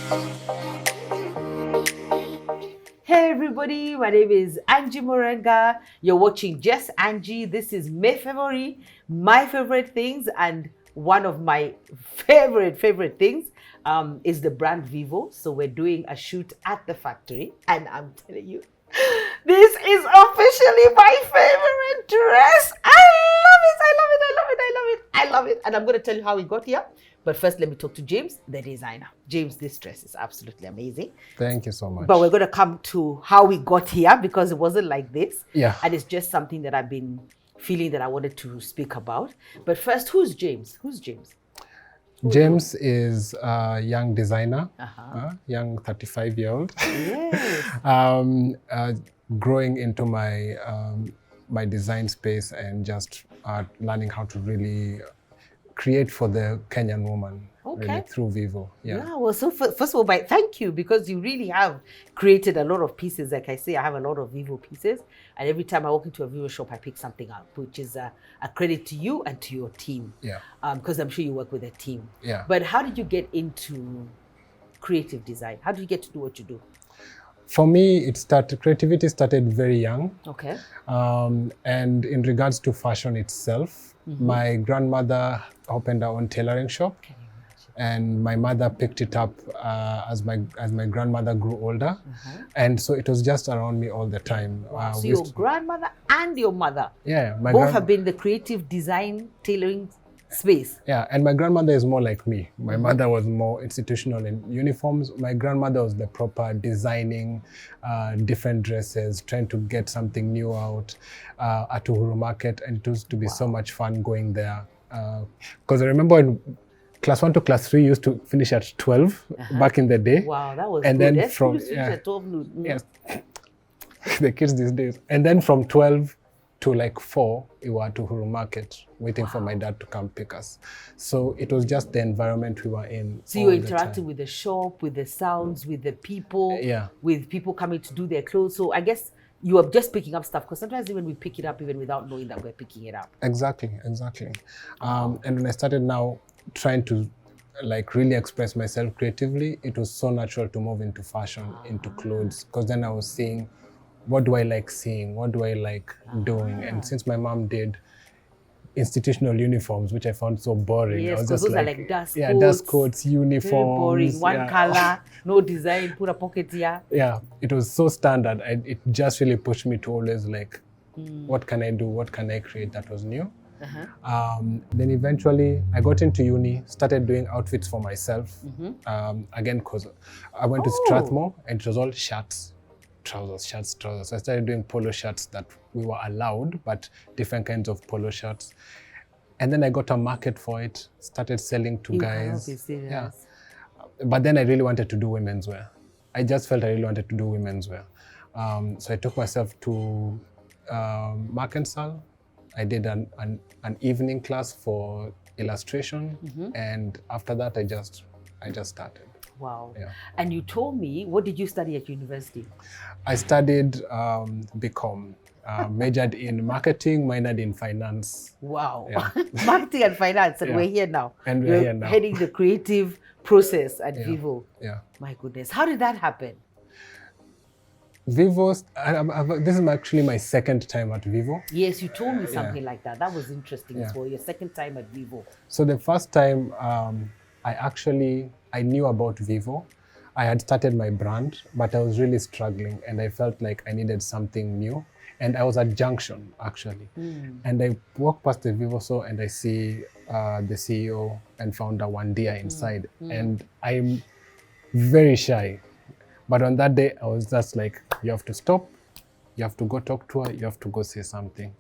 Hey everybody, my name is Angie Murenga. You're watching Just Angie. This is my favorite things, and one of my favorite things is the brand Vivo. So we're doing a shoot at the factory, and I'm telling you, this is officially my favorite dress. I love it, I love it, I love it, I love it, I love it. And I'm going to tell you how we got here. But first, let me talk to James, the designer. James, this dress is absolutely amazing. Thank you so much. But we're going to come to how we got here, because it wasn't like this. Yeah. And it's just something that I've been feeling that I wanted to speak about. But first, who's James? Who's James? James is a young designer, young 35-year-old. Yes. Growing into my my design space and just learning how to really create for the Kenyan woman, really, through Vivo. Yeah, well, so first of all, thank you, because you really have created a lot of pieces. Like I say, I have a lot of Vivo pieces, and every time I walk into a Vivo shop, I pick something up, which is a credit to you and to your team. Yeah. Because I'm sure you work with a team. Yeah. But how did you get into creative design? How did you get to do what you do? For me, creativity started very young. Okay. And in regards to fashion itself, my grandmother opened her own tailoring shop, and my mother picked it up as my grandmother grew older, and so it was just around me all the time. Wow. So your grandmother and your mother, both have been the creative design tailoring space. Yeah, and my grandmother is more like me. My mother was more institutional in uniforms. My grandmother was the proper designing different dresses, trying to get something new out at Uhuru Market, and it used to be so much fun going there. Because I remember in class 1 to class 3 used to finish at 12 back in the day. Wow, that was and good. Then from at 12 noon. Yes, the kids these days. And then from 12 to like 4, we were at Uhuru Market waiting for my dad to come pick us. So it was just the environment we were in. So you were interacting with the shop, with the sounds, with the people, with people coming to do their clothes. So I guess you were just picking up stuff, because sometimes even we pick it up even without knowing that we're picking it up. Exactly. And when I started now trying to like really express myself creatively, it was so natural to move into fashion, into clothes, because then I was seeing, what do I like seeing? What do I like doing? And since my mom did institutional uniforms, which I found so boring. Yes, I was just those are like dust coats. Yeah, dust coats, uniforms. Very boring. One color, no design, put a pocket here. Yeah, it was so standard. It just really pushed me to always like, what can I do? What can I create that was new? Then eventually I got into uni, started doing outfits for myself. Again, because I went to Strathmore, and it was all shirts. Trousers. So I started doing polo shirts that we were allowed, but different kinds of polo shirts. And then I got a market for it, started selling to guys. Yeah. But then I really wanted to do women's wear. I just felt I really wanted to do women's wear. So I took myself to Markensal. I did an evening class for illustration. And after that, I just started. Wow. Yeah. And you told me, what did you study at university? I studied BCom, majored in marketing, minored in finance. Wow. Yeah. Marketing and finance, and we're here now. And we're here now. Heading the creative process at Vivo. Yeah. My goodness. How did that happen? Vivo, this is actually my second time at Vivo. Yes, you told me something like that. That was interesting as well. Your second time at Vivo. So the first time, I knew about Vivo. I had started my brand, but I was really struggling, and I felt like I needed something new. And I was at Junction, actually. And I walked past the Vivo store, and I see the CEO and founder Wandia inside. And I'm very shy. But on that day, I was just like, you have to stop, you have to go talk to her, you have to go say something.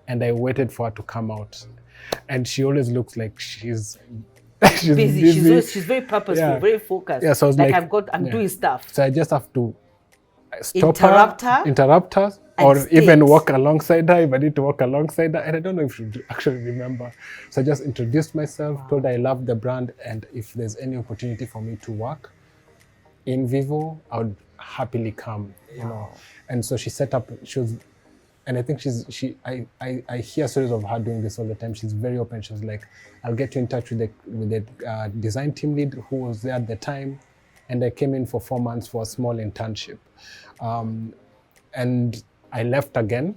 And I waited for her to come out. And she always looks like she's busy. She's very purposeful, very focused. Yeah, so I was like I'm doing stuff. So I just have to stop interrupt her, or even walk alongside her if I need to walk alongside her. And I don't know if she actually remember. So I just introduced myself, told her I love the brand, and if there's any opportunity for me to work in Vivo, I would happily come, you know. And so she set up, and I think I hear stories of her doing this all the time. She's very open. She was like, I'll get you in touch with the design team lead who was there at the time, and I came in for 4 months for a small internship. And I left again,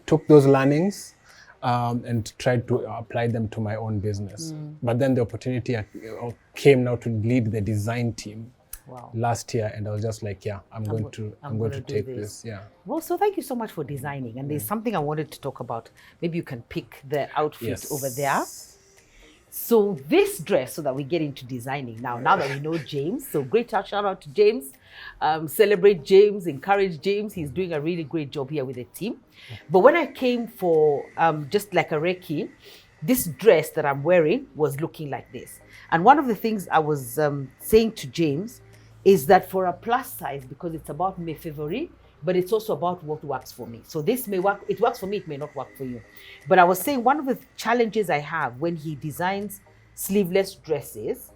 took those learnings, and tried to apply them to my own business. But then the opportunity came now to lead the design team. Wow. Last year, and I was just like, yeah, I'm going to take this. Yeah. Well, so thank you so much for designing. And there's something I wanted to talk about. Maybe you can pick the outfit over there. So this dress, so that we get into designing now that we know James. So great shout out to James. Celebrate James, encourage James. He's doing a really great job here with the team. But when I came for just like a recce, this dress that I'm wearing was looking like this. And one of the things I was saying to James is that for a plus size, because it's about mes favoris, but it's also about what works for me. So this may work, it works for me, it may not work for you. But I was saying one of the challenges I have when he designs sleeveless dresses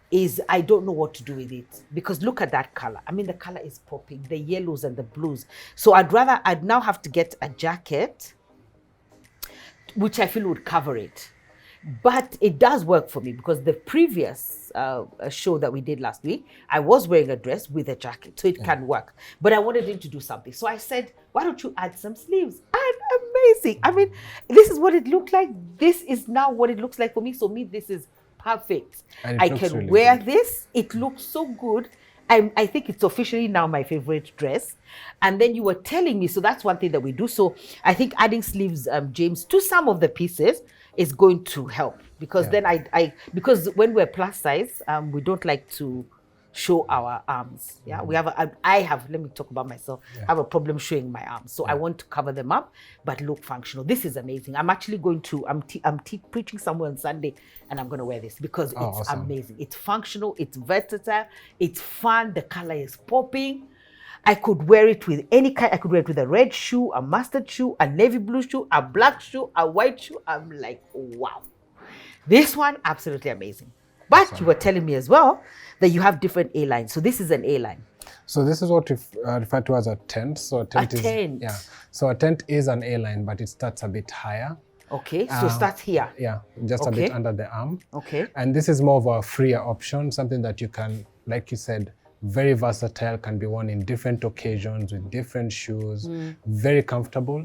is I don't know what to do with it. Because look at that color. I mean, the color is popping, the yellows and the blues. So I'd now have to get a jacket, which I feel would cover it. But it does work for me because the previous show that we did last week, I was wearing a dress with a jacket, so it can work. But I wanted him to do something. So I said, why don't you add some sleeves? And amazing. I mean, this is what it looked like. This is now what it looks like for me. So this is perfect. I can really wear this. It looks so good. I think it's officially now my favorite dress. And then you were telling me, so that's one thing that we do. So I think adding sleeves, James, to some of the pieces is going to help because then because when we're plus size, we don't like to show our arms. Yeah, let me talk about myself. I have a problem showing my arms, so I want to cover them up but look functional. This is amazing. I'm actually going to I'm preaching somewhere on Sunday, and I'm going to wear this because it's awesome. Amazing. It's functional, it's versatile, it's fun, the color is popping. I could wear it with any kind. I could wear it with a red shoe, a mustard shoe, a navy blue shoe, a black shoe, a white shoe. I'm like, wow. This one, absolutely amazing. But you were telling me as well that you have different A-lines. So this is an A-line. So this is what we refer to as a tent. So a tent So a tent is an A-line, but it starts a bit higher. Okay, so start here. Yeah, just a bit under the arm. Okay. And this is more of a freer option, something that you can, like you said, very versatile, can be worn in different occasions with different shoes, very comfortable.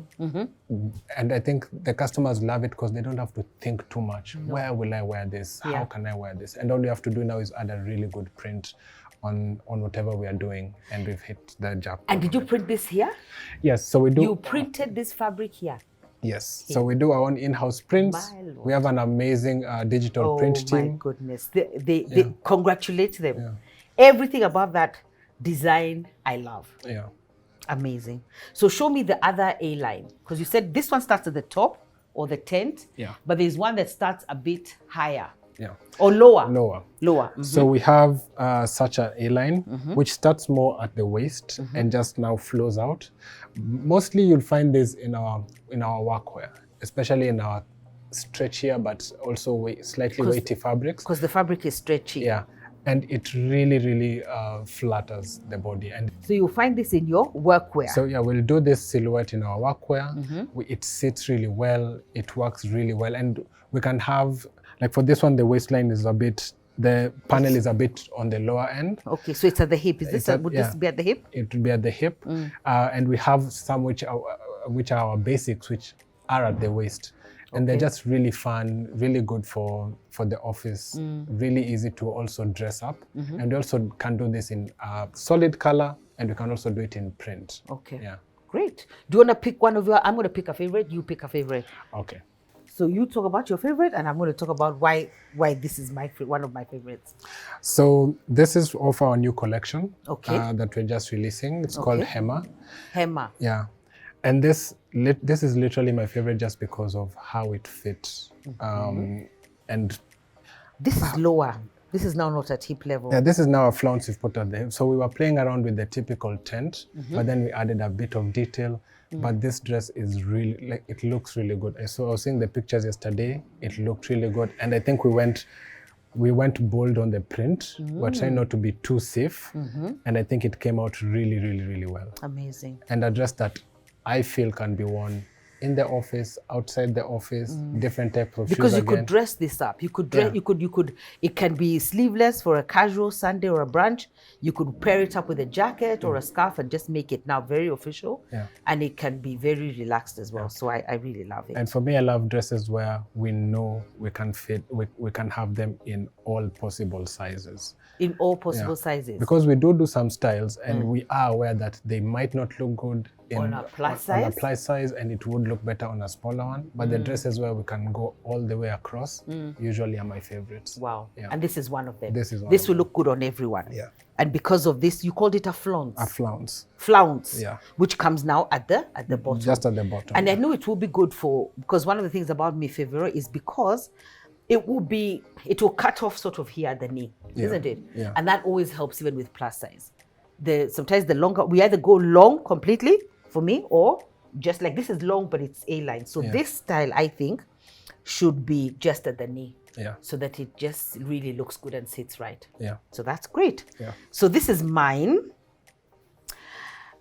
And I think the customers love it because they don't have to think too much. Where will I wear this? How can I wear this? And all you have to do now is add a really good print on whatever we are doing, and we've hit the jackpot. And did you print this here? Yes, so we do. You printed this fabric here? Yes, so we do our own in-house prints. We have an amazing digital print team. Oh my goodness, they congratulate them. Yeah. Everything about that design, I love. Yeah. Amazing. So show me the other A-line, because you said this one starts at the top or the tent, but there's one that starts a bit higher. Yeah. Or lower. Lower. So we have such an A-line, which starts more at the waist and just now flows out. Mostly you'll find this in our workwear, especially in our stretchier but also slightly weighty fabrics. Because the fabric is stretchy. Yeah. And it really, really flatters the body. And so you'll find this in your workwear. So yeah, we'll do this silhouette in our workwear. It sits really well. It works really well. And we can have, like for this one, the waistline is the panel is a bit on the lower end. Okay, so it's at the hip. Would this be at the hip? It would be at the hip. And we have some which are our basics, which are at the waist. And they're just really fun, really good for the office, really easy to also dress up. And we also can do this in solid color, and we can also do it in print. Okay. Yeah. Great. Do you want to pick one of your, I'm going to pick a favorite, you pick a favorite. Okay. So you talk about your favorite, and I'm going to talk about why this is one of my favorites. So this is of our new collection that we're just releasing. It's called Hema. Hema. Yeah. And this is literally my favorite just because of how it fits. And this is lower. This is now not at hip level. Yeah, this is now a flounce we've put at the hip. So we were playing around with the typical tent, but then we added a bit of detail. But this dress is really, it looks really good. I was seeing the pictures yesterday. It looked really good. And I think we went bold on the print. We're trying not to be too safe. And I think it came out really, really, really well. Amazing. And a dress that I feel can be worn in the office, outside the office, different types of Because shoes you could again. dress this up. You could dress. Yeah. You could. It can be sleeveless for a casual Sunday or a brunch. You could pair it up with a jacket or a scarf and just make it now very official. Yeah. And it can be very relaxed as well. So I really love it. And for me, I love dresses where we know we can fit, we can have them in all possible sizes. In all possible sizes. Because we do some styles and we are aware that they might not look good On a plus on a size? plus size, and it would look better on a smaller one. But the dresses where we can go all the way across usually are my favorites. Wow. Yeah. And this is one of them. This is one This of will look good on everyone. Yeah. And because of this, you called it a flounce. A flounce. Flounce. Yeah. Which comes now at the bottom. Just at the bottom. And I know it will be good for, because one of the things about Mi Favourite is because it will cut off sort of here at the knee, isn't it? Yeah. And that always helps even with plus size. Sometimes the longer, we either go long completely for me, or just like this is long, but it's A-line. So this style, I think, should be just at the knee. Yeah. So that it just really looks good and sits right. Yeah. So that's great. Yeah. So this is mine.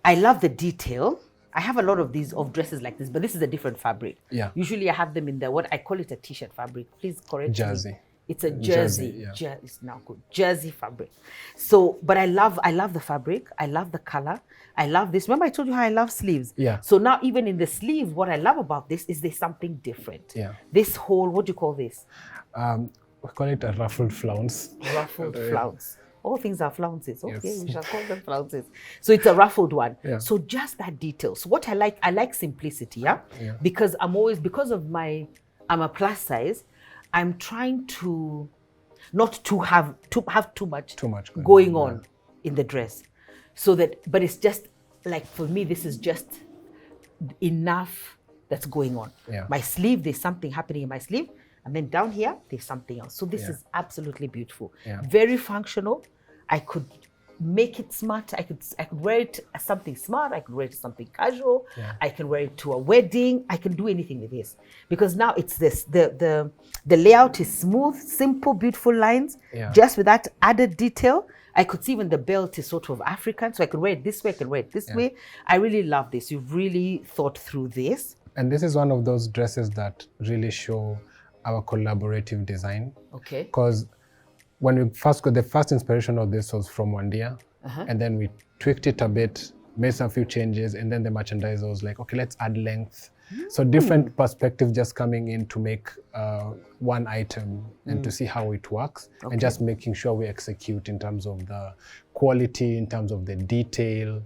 I love the detail. I have a lot of these of dresses like this, but this is a different fabric. Yeah. Usually I have them in what I call it a t-shirt fabric. Please correct Jersey. me. It's a jersey. Yeah. It's now good. Jersey fabric. So, but I love the fabric. I love the color. I love this. Remember I told you how I love sleeves? Yeah. So now even in the sleeves, what I love about this is there's something different. Yeah. This whole, what do you call this? We call it a ruffled flounce. Ruffled flounce. All things are flounces. Okay, yes. We shall call them flounces. So it's a ruffled one. Yeah. So just that detail. So what I like simplicity, yeah? Because I'm a plus size, I'm trying to not to have too much going on in the dress. So that, but it's just like, for me, this is just enough that's going on. Yeah. My sleeve, there's something happening in my sleeve. And then down here, there's something else. So this is absolutely beautiful. Yeah. Very functional. I could make it smart. I could wear it as something smart. I could wear it as something casual. Yeah. I can wear it to a wedding. I can do anything with this. Because now it's this. The layout is smooth, simple, beautiful lines. Yeah. Just with that added detail. I could see when the belt is sort of African. So I could wear it this way. I can wear it this way. I really love this. You've really thought through this. And this is one of those dresses that really show our collaborative design. Okay. Because when we first got the first inspiration of this was from Wandia, and then we tweaked it a bit, made some few changes, and then the merchandiser was like, okay, let's add length. So different perspectives just coming in to make one item and to see how it works, and just making sure we execute in terms of the quality, in terms of the detail.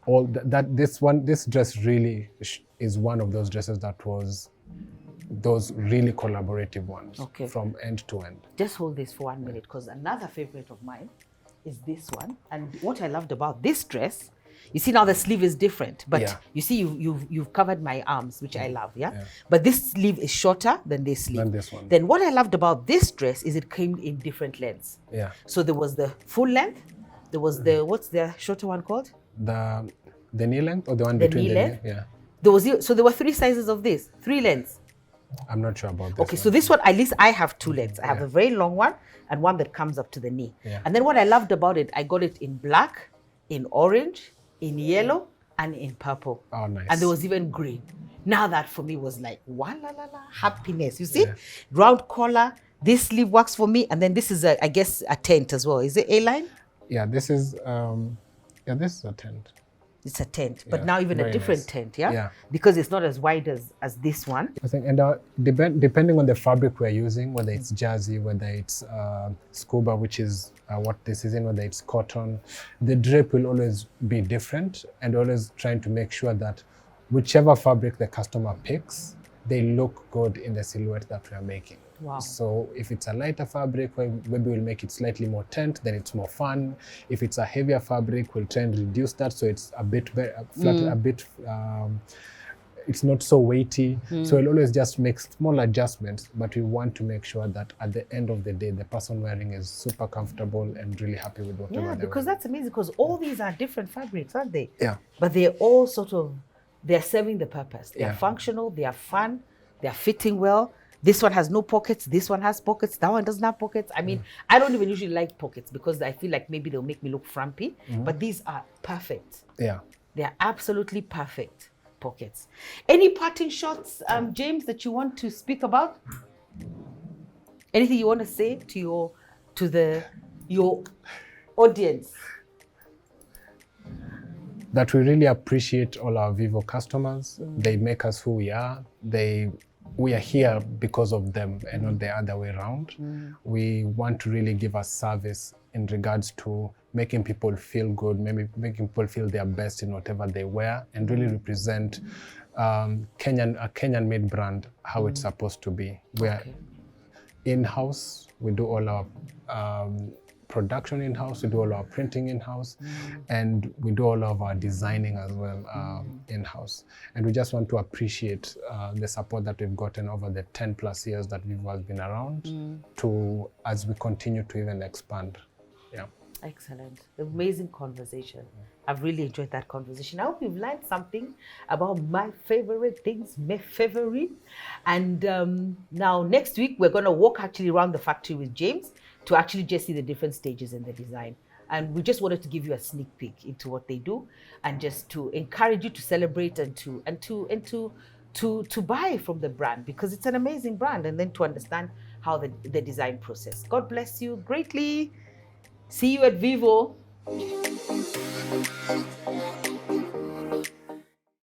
All that this dress really is one of those dresses that was those really collaborative ones from end to end. Just hold this for 1 minute, because another favorite of mine is this one. And what I loved about this dress, you see now the sleeve is different, but you see you've covered my arms, which I love, But this sleeve is shorter than this sleeve. Than this one. Then what I loved about this dress is it came in different lengths. Yeah. So there was the full length, there was the, what's the shorter one called? The knee length, or the one The between knee the length? knee? Yeah. So there were 3 sizes of this, 3 lengths. I'm not sure about this. Okay, so this one, at least I have 2 lengths. I have a very long one and one that comes up to the knee. Yeah. And then what I loved about it, I got it in black, in orange, in yellow, and in purple. Oh, nice. And there was even green. Now that for me was like, happiness. You see? Round collar, this sleeve works for me. And then this is, I guess, a tent as well. Is it A-line? Yeah, this is this is a tent. It's a tent, but now even a different tent, Yeah. Because it's not as wide as this one. I think, and depending on the fabric we're using, whether it's jersey, whether it's scuba, which is what this is in, whether it's cotton, the drape will always be different, and always trying to make sure that whichever fabric the customer picks, they look good in the silhouette that we are making. Wow. So if it's a lighter fabric, maybe we'll make it slightly more tent, then it's more fun. If it's a heavier fabric, we'll try and reduce that so it's a bit flatter, a bit, it's not so weighty. So we'll always just make small adjustments, but we want to make sure that at the end of the day, the person wearing is super comfortable and really happy with whatever they're because wearing. that's amazing, because all these are different fabrics, aren't they? Yeah. But they're all they're serving the purpose. They're Yeah. functional, they are fun, they're fitting well. This one has no pockets, this one has pockets, that one doesn't have pockets. I mean, I don't even usually like pockets because I feel like maybe they'll make me look frumpy, but these are perfect. Yeah. They're absolutely perfect. pockets. Any parting shots, James, that you want to speak about? Anything you want to say to your audience? That we really appreciate all our Vivo customers. They make us who we are. We are here because of them and not the other way around. We want to really give a service in regards to making people feel good, maybe making people feel their best in whatever they wear, and really represent a Kenyan-made brand how it's supposed to be. We're in-house. We do all our production in-house, we do all our printing in-house, and we do all of our designing as well in-house. And we just want to appreciate the support that we've gotten over the 10 plus years that Vivo has been around as we continue to even expand. Yeah. Excellent. Amazing conversation. I've really enjoyed that conversation. I hope you've learned something about my favorite things, my favorite. And now next week, we're going to walk actually around the factory with James to actually just see the different stages in the design. And we just wanted to give you a sneak peek into what they do, and just to encourage you to celebrate and to buy from the brand, because it's an amazing brand, and then to understand how the design process. God bless you greatly. See you at Vivo.